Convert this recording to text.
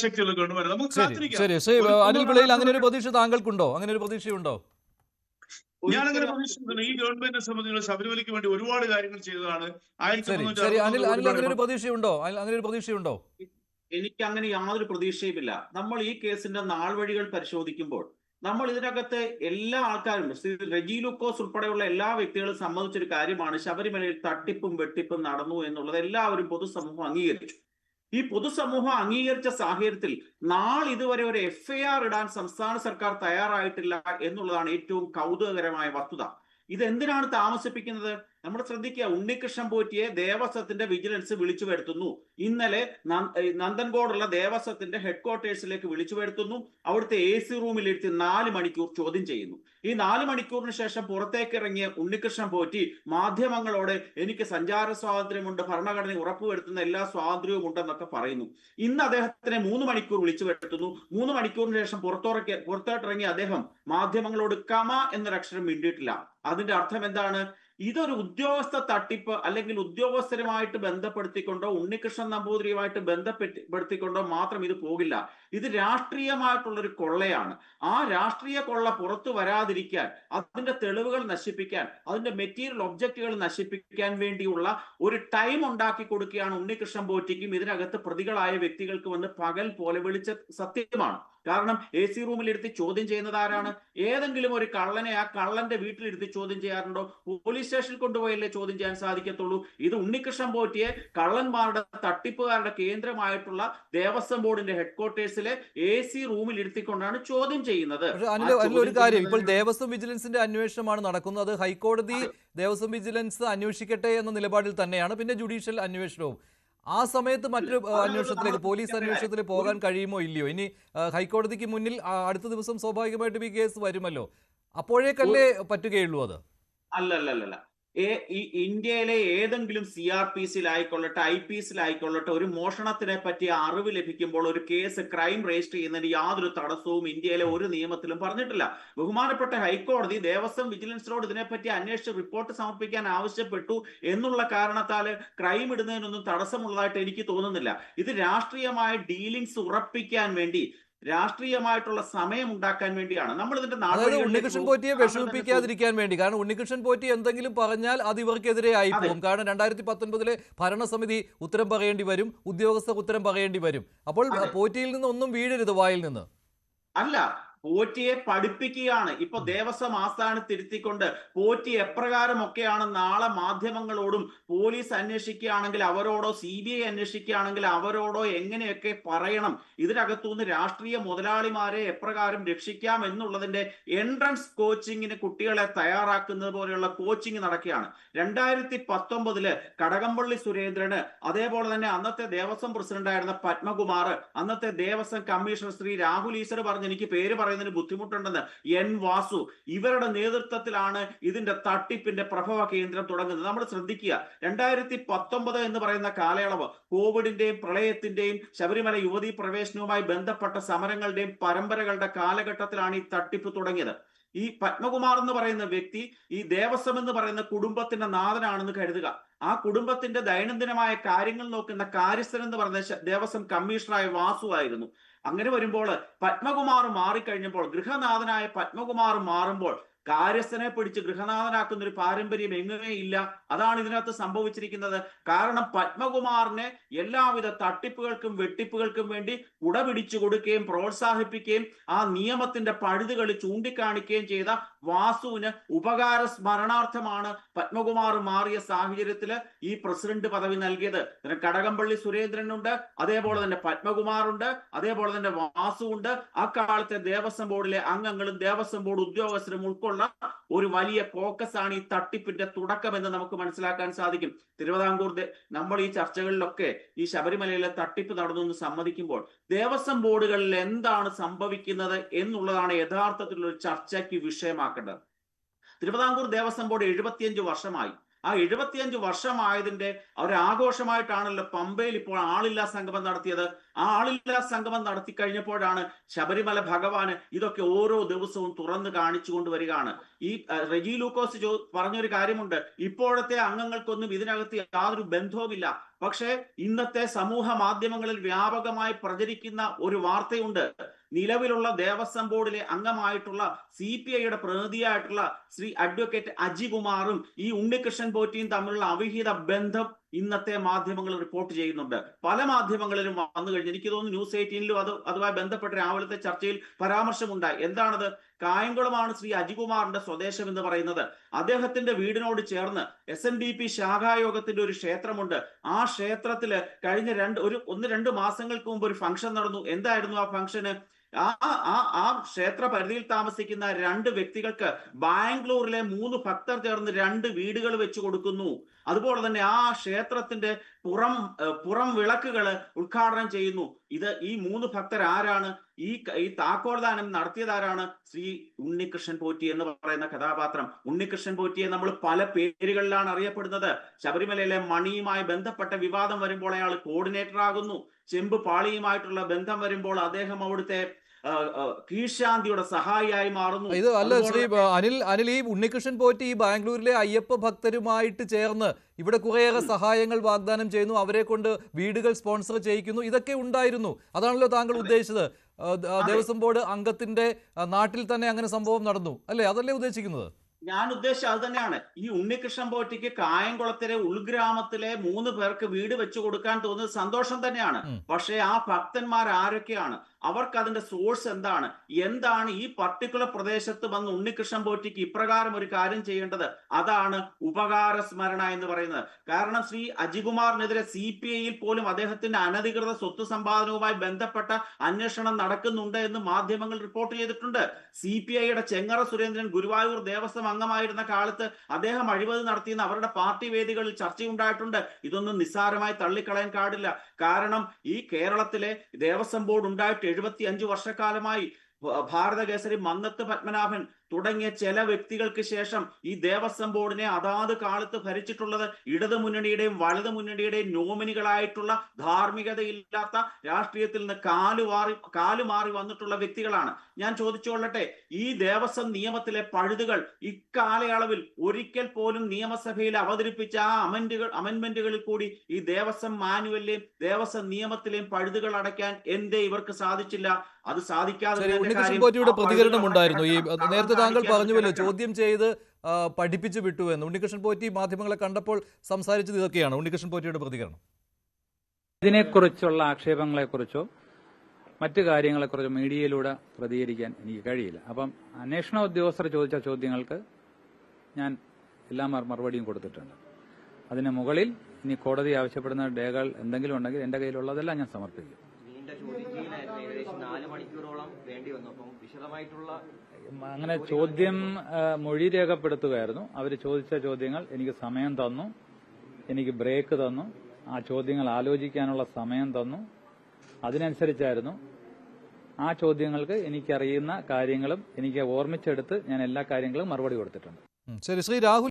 ശക്തിയുള്ള ഗവൺമെന്റ്. നമുക്ക് ശരി കാത്തിരിക്കാം. ശരി ശ്രീ അനിൽ പിള്ളയിൽ അങ്ങനെ ഒരു പ്രതീക്ഷ താങ്കൾക്കുണ്ടോ? അങ്ങനെ ഒരു പ്രതീക്ഷയുണ്ടോ? ഞാനങ്ങനെ പ്രതീക്ഷിക്കുന്നില്ല. ഈ ഗവൺമെന്റിനെ സംബന്ധിച്ചുള്ള ശബരിമലയ്ക്ക് വേണ്ടി ഒരുപാട് കാര്യങ്ങൾ ചെയ്തതാണ്. ശരി ശരി അനിൽ അങ്ങനെ ഒരു പ്രതീക്ഷയുണ്ടോ? അങ്ങനെ ഒരു പ്രതീക്ഷയുണ്ടോ? എനിക്ക് അങ്ങനെ യാതൊരു പ്രതീക്ഷയുമില്ല. നമ്മൾ ഈ കേസിന്റെ നാൾ വഴികൾ പരിശോധിക്കുമ്പോൾ നമ്മൾ ഇതിനകത്ത് എല്ലാ ആൾക്കാരും റെജി ലൂക്കോസ് ഉൾപ്പെടെയുള്ള എല്ലാ വ്യക്തികളും സമ്മതിച്ചൊരു കാര്യമാണ്, ശബരിമലയിൽ തട്ടിപ്പും വെട്ടിപ്പും നടന്നു എന്നുള്ളത് എല്ലാവരും പൊതുസമൂഹം അംഗീകരിച്ചു. ഈ പൊതുസമൂഹം അംഗീകരിച്ച സാഹചര്യത്തിൽ ഇതുവരെ ഒരു FIR ഇടാൻ സംസ്ഥാന സർക്കാർ തയ്യാറായിട്ടില്ല എന്നുള്ളതാണ് ഏറ്റവും കൗതുകകരമായ വസ്തുത. ഇതെന്തിനാണ് താമസിപ്പിക്കുന്നത്? നമ്മൾ ശ്രദ്ധിക്കുക, ഉണ്ണികൃഷ്ണൻ പോറ്റിയെ ദേവസ്വത്തിന്റെ വിജിലൻസ് വിളിച്ചു വരുത്തുന്നു. ഇന്നലെ നന്ദൻകോടുള്ള ദേവസ്വത്തിന്റെ ഹെഡ്ക്വാർട്ടേഴ്സിലേക്ക് വിളിച്ചു വരുത്തുന്നു. അവിടുത്തെ AC റൂമിലിരുത്തി 4 മണിക്കൂർ ചോദ്യം ചെയ്യുന്നു. ഈ 4 മണിക്കൂറിന് ശേഷം പുറത്തേക്ക് ഇറങ്ങിയ ഉണ്ണികൃഷ്ണൻ പോറ്റി മാധ്യമങ്ങളോട് എനിക്ക് സഞ്ചാര സ്വാതന്ത്ര്യമുണ്ട്, ഭരണഘടന ഉറപ്പുവരുത്തുന്ന എല്ലാ സ്വാതന്ത്ര്യവും ഉണ്ടെന്നൊക്കെ പറയുന്നു. ഇന്ന് അദ്ദേഹത്തിനെ 3 മണിക്കൂർ വിളിച്ചു വരുത്തുന്നു. 3 മണിക്കൂറിന് ശേഷം പുറത്തോട്ടിറങ്ങിയ അദ്ദേഹം മാധ്യമങ്ങളോട് കമ എന്നൊരക്ഷരം മിണ്ടിയിട്ടില്ല. അതിന്റെ അർത്ഥം എന്താണ്? ഇതൊരു ഉദ്യോഗസ്ഥ തട്ടിപ്പ് അല്ലെങ്കിൽ ഉദ്യോഗസ്ഥരുമായിട്ട് ബന്ധപ്പെടുത്തിക്കൊണ്ടോ ഉണ്ണികൃഷ്ണൻ നമ്പൂതിരിയുമായിട്ട് ബന്ധപ്പെടുത്തിക്കൊണ്ടോ മാത്രം ഇത് പോകില്ല. ഇത് രാഷ്ട്രീയമായിട്ടുള്ളൊരു കൊള്ളയാണ്. ആ രാഷ്ട്രീയ കൊള്ള പുറത്തു വരാതിരിക്കാൻ, അതിന്റെ തെളിവുകൾ നശിപ്പിക്കാൻ, അതിന്റെ മെറ്റീരിയൽ ഒബ്ജക്റ്റുകൾ നശിപ്പിക്കാൻ വേണ്ടിയുള്ള ഒരു ടൈം ഉണ്ടാക്കി കൊടുക്കുകയാണ് ഉണ്ണികൃഷ്ണൻ പോറ്റിക്കും ഇതിനകത്ത് പ്രതികളായ വ്യക്തികൾക്ക് വന്ന് പകൽ പോലെ വിളിച്ച സത്യമാണ്. കാരണം AC റൂമിലിരുത്തി ചോദ്യം ചെയ്യുന്നത് ആരാണ്? ഏതെങ്കിലും ഒരു കള്ളനെ ആ കള്ളന്റെ വീട്ടിലിരുത്തി ചോദ്യം ചെയ്യാറുണ്ടോ? പോലീസ് സ്റ്റേഷനിൽ കൊണ്ടുപോയല്ലേ ചോദ്യം ചെയ്യാൻ സാധിക്കത്തുള്ളൂ. ഇത് ഉണ്ണികൃഷ്ണൻ പോറ്റിയെ കള്ളന്മാരുടെ തട്ടിപ്പുകാരുടെ കേന്ദ്രമായിട്ടുള്ള ദേവസ്വം ബോർഡിന്റെ ഹെഡ്ക്വാർട്ടേഴ്സിലെ AC റൂമിൽ ഇരുത്തിക്കൊണ്ടാണ് ചോദ്യം ചെയ്യുന്നത്. ഒരു കാര്യം, ഇപ്പോൾ ദേവസ്വം വിജിലൻസിന്റെ അന്വേഷണമാണ് നടക്കുന്നത്. അത് ഹൈക്കോടതി ദേവസ്വം വിജിലൻസ് അന്വേഷിക്കട്ടെ എന്ന നിലപാടിൽ തന്നെയാണ്. പിന്നെ ജുഡീഷ്യൽ അന്വേഷണവും. ആ സമയത്ത് മറ്റൊരു അന്വേഷണത്തിലേക്ക്, പോലീസ് അന്വേഷണത്തിലേക്ക് പോകാൻ കഴിയുമോ ഇല്ലയോ? ഇനി ഹൈക്കോടതിക്ക് മുന്നിൽ അടുത്ത ദിവസം സ്വാഭാവികമായിട്ടും ഈ കേസ് വരുമല്ലോ. അപ്പോഴേക്കല്ലേ പറ്റുകയുള്ളൂ അത്? അല്ലല്ലല്ല. ഈ ഇന്ത്യയിലെ ഏതെങ്കിലും CRPCയിലായിക്കൊള്ളട്ടെ, IPCയിലായിക്കൊള്ളട്ടെ, ഒരു മോഷണത്തിനെ പറ്റി അറിവ് ലഭിക്കുമ്പോൾ ഒരു കേസ് ക്രൈം രജിസ്റ്റർ ചെയ്യുന്നതിന് യാതൊരു തടസ്സവും ഇന്ത്യയിലെ ഒരു നിയമത്തിലും പറഞ്ഞിട്ടില്ല. ബഹുമാനപ്പെട്ട ഹൈക്കോടതി ദേവസ്വം വിജിലൻസിനോട് ഇതിനെപ്പറ്റി അന്വേഷിച്ച് റിപ്പോർട്ട് സമർപ്പിക്കാൻ ആവശ്യപ്പെട്ടു എന്നുള്ള കാരണത്താൽ ക്രൈം ഇടുന്നതിനൊന്നും തടസ്സമുള്ളതായിട്ട് എനിക്ക് തോന്നുന്നില്ല. ഇത് രാഷ്ട്രീയമായ ഡീലിങ്സ് ഉറപ്പിക്കാൻ വേണ്ടി, രാഷ്ട്രീയമായിട്ടുള്ള സമയം ഉണ്ടാക്കാൻ വേണ്ടിയാണ് നമ്മൾ ഇതിന്റെ ഉണ്ണികൃഷ്ണൻ പോറ്റിയെ വിഷമിപ്പിക്കാതിരിക്കാൻ വേണ്ടി. കാരണം ഉണ്ണികൃഷ്ണൻ പോറ്റി എന്തെങ്കിലും പറഞ്ഞാൽ അത് ഇവർക്കെതിരെ ആയി പോകും. കാരണം 2019 ഭരണസമിതി ഉത്തരം പറയേണ്ടി വരും, ഉദ്യോഗസ്ഥർ ഉത്തരം പറയേണ്ടി വരും. അപ്പോൾ പോറ്റിയിൽ നിന്ന് ഒന്നും വീഴരുത് വായിൽ നിന്ന്. അല്ല, പോറ്റിയെ പഠിപ്പിക്കുകയാണ്. ഇപ്പൊ ദേവസ്വം ആസ്ഥാനത്തിരുത്തിക്കൊണ്ട് പോറ്റി എപ്രകാരമൊക്കെയാണ് നാളെ മാധ്യമങ്ങളോടും പോലീസ് അന്വേഷിക്കുകയാണെങ്കിൽ അവരോടോ CBI അന്വേഷിക്കുകയാണെങ്കിൽ അവരോടോ എങ്ങനെയൊക്കെ പറയണം, ഇതിനകത്തുനിന്ന് രാഷ്ട്രീയ മുതലാളിമാരെ എപ്രകാരം രക്ഷിക്കാം എന്നുള്ളതിന്റെ എൻട്രൻസ് കോച്ചിങ്ങിന് കുട്ടികളെ തയ്യാറാക്കുന്നത് പോലെയുള്ള കോച്ചിങ് നടക്കുകയാണ്. 2019 കടകംപള്ളി സുരേന്ദ്രന്, അതേപോലെ തന്നെ അന്നത്തെ ദേവസ്വം പ്രസിഡന്റായിരുന്ന പത്മകുമാർ, അന്നത്തെ ദേവസ്വം കമ്മീഷണർ ശ്രീ രാഹുൽ ഈശ്വർ പറഞ്ഞ് എനിക്ക് പേര് പറയുന്നതിന് ബുദ്ധിമുട്ടുണ്ടെന്ന് N വാസു, ഇവരുടെ നേതൃത്വത്തിലാണ് ഇതിന്റെ തട്ടിപ്പിന്റെ പ്രഭവ കേന്ദ്രം തുടങ്ങുന്നത്. നമ്മൾ ശ്രദ്ധിക്കുക, 2019 എന്ന് പറയുന്ന കാലയളവ് കോവിഡിന്റെയും പ്രളയത്തിന്റെയും ശബരിമല യുവതീ പ്രവേശനവുമായി ബന്ധപ്പെട്ട സമരങ്ങളുടെയും പരമ്പരകളുടെ കാലഘട്ടത്തിലാണ് ഈ തട്ടിപ്പ് തുടങ്ങിയത്. ഈ പത്മകുമാർ എന്ന് പറയുന്ന വ്യക്തി ഈ ദേവസ്വം എന്ന് പറയുന്ന കുടുംബത്തിന്റെ നാഥനാണെന്ന് കരുതുക. ആ കുടുംബത്തിന്റെ ദൈനംദിനമായ കാര്യങ്ങൾ നോക്കുന്ന കാര്യസ്ഥൻ എന്ന് പറയുന്ന ദേവസ്വം കമ്മീഷണറായ വാസു ആയിരുന്നു. അങ്ങനെ വരുമ്പോൾ പത്മകുമാർ മാറിക്കഴിഞ്ഞപ്പോൾ, ഗൃഹനാഥനായ പത്മകുമാർ മാറുമ്പോൾ കാര്യസ്ഥനെ പിടിച്ച് ഗൃഹനാഥനാക്കുന്ന ഒരു പാരമ്പര്യം എങ്ങുമേ ഇല്ല. അതാണ് ഇതിനകത്ത് സംഭവിച്ചിരിക്കുന്നത്. കാരണം പത്മകുമാറിനെ എല്ലാവിധ തട്ടിപ്പുകൾക്കും വെട്ടിപ്പുകൾക്കും വേണ്ടി കുടപിടിച്ചു കൊടുക്കുകയും പ്രോത്സാഹിപ്പിക്കുകയും ആ നിയമത്തിന്റെ പഴുതുകൾ ചൂണ്ടിക്കാണിക്കുകയും ചെയ്ത വാസുവിന് ഉപകാര സ്മരണാർത്ഥമാണ് പത്മകുമാർ മാറിയ സാഹചര്യത്തിൽ ഈ പ്രസിഡന്റ് പദവി നൽകിയത്. കടകംപള്ളി സുരേന്ദ്രനുണ്ട്, അതേപോലെ തന്നെ പത്മകുമാറുണ്ട്, അതേപോലെ തന്നെ വാസുവുണ്ട്. അക്കാലത്തെ ദേവസ്വം ബോർഡിലെ അംഗങ്ങളും ദേവസ്വം ബോർഡ് ഉദ്യോഗസ്ഥരും ഉൾക്കൊള്ള ഒരു വലിയ ഫോക്കസ് ആണ് ഈ തട്ടിപ്പിന്റെ തുടക്കം എന്ന് നമുക്ക് മനസ്സിലാക്കാൻ സാധിക്കും. തിരുവിതാംകൂർ നമ്മൾ ഈ ചർച്ചകളിലൊക്കെ ഈ ശബരിമലയിലെ തട്ടിപ്പ് നടന്നു എന്ന് സമ്മതിക്കുമ്പോൾ ദേവസ്വം ബോർഡുകളിൽ എന്താണ് സംഭവിക്കുന്നത് എന്നുള്ളതാണ് യഥാർത്ഥത്തിലുള്ള ഒരു ചർച്ചയ്ക്ക് വിഷയമാക്കേണ്ടത്. തിരുവിതാംകൂർ ദേവസ്വം ബോർഡ് 75 വർഷമായി. ആ 75 വർഷമായതിന്റെ ഒരാഘോഷമായിട്ടാണല്ലോ പമ്പയിൽ ഇപ്പോൾ ആളില്ലാ സംഗമം നടത്തിയത്. ആ ആളില്ലാ സംഗമം നടത്തി കഴിഞ്ഞപ്പോഴാണ് ശബരിമല ഭഗവാന് ഇതൊക്കെ ഓരോ ദിവസവും തുറന്നു കാണിച്ചു കൊണ്ടുവരികയാണ്. ഈ റെജി ലൂക്കോസ് പറഞ്ഞൊരു കാര്യമുണ്ട്, ഇപ്പോഴത്തെ അംഗങ്ങൾക്കൊന്നും ഇതിനകത്ത് യാതൊരു ബന്ധവുമില്ല. പക്ഷേ ഇന്നത്തെ സമൂഹ മാധ്യമങ്ങളിൽ വ്യാപകമായി പ്രചരിക്കുന്ന ഒരു വാർത്തയുണ്ട്. നിലവിലുള്ള ദേവസ്വം ബോർഡിലെ അംഗമായിട്ടുള്ള CPIയുടെ പ്രതിനിധിയായിട്ടുള്ള ശ്രീ അഡ്വക്കേറ്റ് അജികുമാറും ഈ ഉണ്ണികൃഷ്ണൻ പോറ്റിയും തമ്മിലുള്ള അവിഹിത ബന്ധം ഇന്നത്തെ മാധ്യമങ്ങൾ റിപ്പോർട്ട് ചെയ്യുന്നുണ്ട്. പല മാധ്യമങ്ങളിലും വന്നു കഴിഞ്ഞു. എനിക്ക് തോന്നുന്നു News 18ലും അതുമായി ബന്ധപ്പെട്ട രാവിലത്തെ ചർച്ചയിൽ പരാമർശമുണ്ടായി. എന്താണത്? കായംകുളമാണ് ശ്രീ അജികുമാറിന്റെ സ്വദേശം എന്ന് പറയുന്നത്. അദ്ദേഹത്തിന്റെ വീടിനോട് ചേർന്ന് SNDP ശാഖായോഗത്തിന്റെ ഒരു ക്ഷേത്രമുണ്ട്. ആ ക്ഷേത്രത്തില് കഴിഞ്ഞ 1-2 മാസങ്ങൾക്ക് മുമ്പ് ഒരു ഫംഗ്ഷൻ നടന്നു. എന്തായിരുന്നു ആ ഫംഗ്ഷന്? ആ ക്ഷേത്ര പരിധിയിൽ താമസിക്കുന്ന 2 വ്യക്തികൾക്ക് ബാംഗ്ലൂരിലെ 3 ഭക്തർ ചേർന്ന് 2 വീടുകൾ വെച്ച് കൊടുക്കുന്നു. അതുപോലെ തന്നെ ആ ക്ഷേത്രത്തിന്റെ പുറം വിളക്കുകൾ ഉദ്ഘാടനം ചെയ്യുന്നു. ഈ 3 ഭക്തർ ആരാണ്? ഈ താക്കോൽദാനം നടത്തിയതാരാണ്? ശ്രീ ഉണ്ണികൃഷ്ണൻ പോറ്റി എന്ന് പറയുന്ന കഥാപാത്രം. ഉണ്ണികൃഷ്ണൻ പോറ്റിയെ നമ്മൾ പല പേരുകളിലാണ് അറിയപ്പെടുന്നത്. ശബരിമലയിലെ മണിയുമായി ബന്ധപ്പെട്ട വിവാദം വരുമ്പോൾ അയാൾ കോർഡിനേറ്റർ ആകുന്നു. ചെമ്പ് പാളിയുമായിട്ടുള്ള ബന്ധം വരുമ്പോൾ അദ്ദേഹം അവിടുത്തെ കീഴ്ശാന്തിയുടെ സഹായിയായി മാറുന്നു. ഇത് അല്ല ശ്രീ അനിൽ, ഈ ഉണ്ണികൃഷ്ണൻ പോറ്റി ഈ ബാംഗ്ലൂരിലെ അയ്യപ്പ ഭക്തരുമായിട്ട് ചേർന്ന് ഇവിടെ കുറേയേറെ സഹായങ്ങൾ വാഗ്ദാനം ചെയ്യുന്നു, അവരെ കൊണ്ട് വീടുകൾ സ്പോൺസർ ചെയ്യിക്കുന്നു, ഇതൊക്കെ ഉണ്ടായിരുന്നു. അതാണല്ലോ താങ്കൾ ഉദ്ദേശിച്ചത്. ദേവസ്വം ബോർഡ് അംഗത്തിന്റെ നാട്ടിൽ തന്നെ അങ്ങനെ സംഭവം നടന്നു അല്ലേ? അതല്ലേ ഉദ്ദേശിക്കുന്നത്? ഞാൻ ഉദ്ദേശിച്ചത് അത് തന്നെയാണ്. ഈ ഉണ്ണികൃഷ്ണൻ പോറ്റിക്ക് കായംകുളത്തിലെ ഉൾഗ്രാമത്തിലെ 3 പേർക്ക് വീട് വെച്ചു കൊടുക്കാൻ തോന്നുന്നത് സന്തോഷം തന്നെയാണ്. പക്ഷേ ആ ഭക്തന്മാർ ആരൊക്കെയാണ്? അവർക്ക് അതിന്റെ സോഴ്സ് എന്താണ് ഈ പർട്ടിക്കുലർ പ്രദേശത്ത് വന്ന് ഉണ്ണികൃഷ്ണൻ പോറ്റിക്ക് ഇപ്രകാരം ഒരു കാര്യം ചെയ്യേണ്ടത്? അതാണ് ഉപകാര സ്മരണ എന്ന് പറയുന്നത്. കാരണം ശ്രീ അജികുമാറിനെതിരെ CPIയിൽ പോലും അദ്ദേഹത്തിന്റെ അനധികൃത സ്വത്ത് സമ്പാദനവുമായി ബന്ധപ്പെട്ട അന്വേഷണം നടക്കുന്നുണ്ട് എന്ന് മാധ്യമങ്ങൾ റിപ്പോർട്ട് ചെയ്തിട്ടുണ്ട്. CPIയുടെ ചെങ്ങറ സുരേന്ദ്രൻ ഗുരുവായൂർ ദേവസ്വം അംഗമായിരുന്ന കാലത്ത് അദ്ദേഹം അഴിമതി നടത്തിയെന്ന് അവരുടെ പാർട്ടി വേദികളിൽ ചർച്ചയുണ്ടായിട്ടുണ്ട്. ഇതൊന്നും നിസ്സാരമായി തള്ളിക്കളയാൻ പാടില്ല. കാരണം ഈ കേരളത്തിലെ ദേവസ്വം ബോർഡ് ഉണ്ടായിട്ട് 75 വർഷക്കാലമായി. ഭാരത കേസരി മന്നത്ത് പത്മനാഭൻ തുടങ്ങിയ ചില വ്യക്തികൾക്ക് ശേഷം ഈ ദേവസ്വം ബോർഡിനെ അതാത് കാലത്ത് ഭരിച്ചിട്ടുള്ളത് ഇടതുമുന്നണിയുടെയും വലതുമുന്നണിയുടെയും നോമിനികളായിട്ടുള്ള ധാർമ്മികതയില്ലാത്ത രാഷ്ട്രീയത്തിൽ നിന്ന് കാലുമാറി വന്നിട്ടുള്ള വ്യക്തികളാണ്. ഞാൻ ചോദിച്ചുകൊള്ളട്ടെ, ഈ ദേവസ്വം നിയമത്തിലെ പഴുതുകൾ ഇക്കാലയളവിൽ ഒരിക്കൽ പോലും നിയമസഭയിൽ അവതരിപ്പിച്ച ആ അമെന്റ്മെന്റുകളിൽ കൂടി ഈ ദേവസ്വം മാനുവലിലെയും ദേവസ്വം നിയമത്തിലെയും പഴുതുകൾ അടയ്ക്കാൻ എന്തേ ഇവർക്ക് സാധിച്ചില്ല? അത് സാധിക്കാതെ ഉണ്ണികൃഷ്ണൻ പോറ്റിയുടെ പ്രതികരണം ഉണ്ടായിരുന്നു. ഈ നേരത്തെ താങ്കൾ പറഞ്ഞുവല്ലോ, ചോദ്യം ചെയ്ത് പഠിപ്പിച്ചു വിട്ടു എന്ന്. ഉണ്ണികൃഷ്ണൻ പോറ്റി മാധ്യമങ്ങളെ കണ്ടപ്പോൾ സംസാരിച്ചത് ഇതൊക്കെയാണ്. ഉണ്ണികൃഷ്ണൻ പോറ്റിയുടെ പ്രതികരണം. ഇതിനെക്കുറിച്ചുള്ള ആക്ഷേപങ്ങളെക്കുറിച്ചോ മറ്റു കാര്യങ്ങളെക്കുറിച്ചോ മീഡിയയിലൂടെ പ്രതികരിക്കാൻ എനിക്ക് കഴിയില്ല. അപ്പം അന്വേഷണ ഉദ്യോഗസ്ഥർ ചോദിച്ച ചോദ്യങ്ങൾക്ക് ഞാൻ എല്ലാ മറുപടിയും കൊടുത്തിട്ടുണ്ട്. അതിന് മുകളിൽ ഇനി കോടതി ആവശ്യപ്പെടുന്ന രേഖകൾ എന്തെങ്കിലും ഉണ്ടെങ്കിൽ എന്റെ കയ്യിലുള്ളതെല്ലാം ഞാൻ സമർപ്പിക്കും. അങ്ങനെ ചോദ്യം മൊഴി രേഖപ്പെടുത്തുകയായിരുന്നു. അവർ ചോദിച്ച ചോദ്യങ്ങൾ എനിക്ക് സമയം തന്നു, എനിക്ക് ബ്രേക്ക് തന്നു, ആ ചോദ്യങ്ങൾ ആലോചിക്കാനുള്ള സമയം തന്നു. അതിനനുസരിച്ചായിരുന്നു ആ ചോദ്യങ്ങൾക്ക് എനിക്കറിയുന്ന കാര്യങ്ങളും എനിക്ക് ഓർമ്മിച്ചെടുത്ത് ഞാൻ എല്ലാ കാര്യങ്ങളും മറുപടി കൊടുത്തിട്ടുണ്ട്. ശരി, ശ്രീ രാഹുൽ.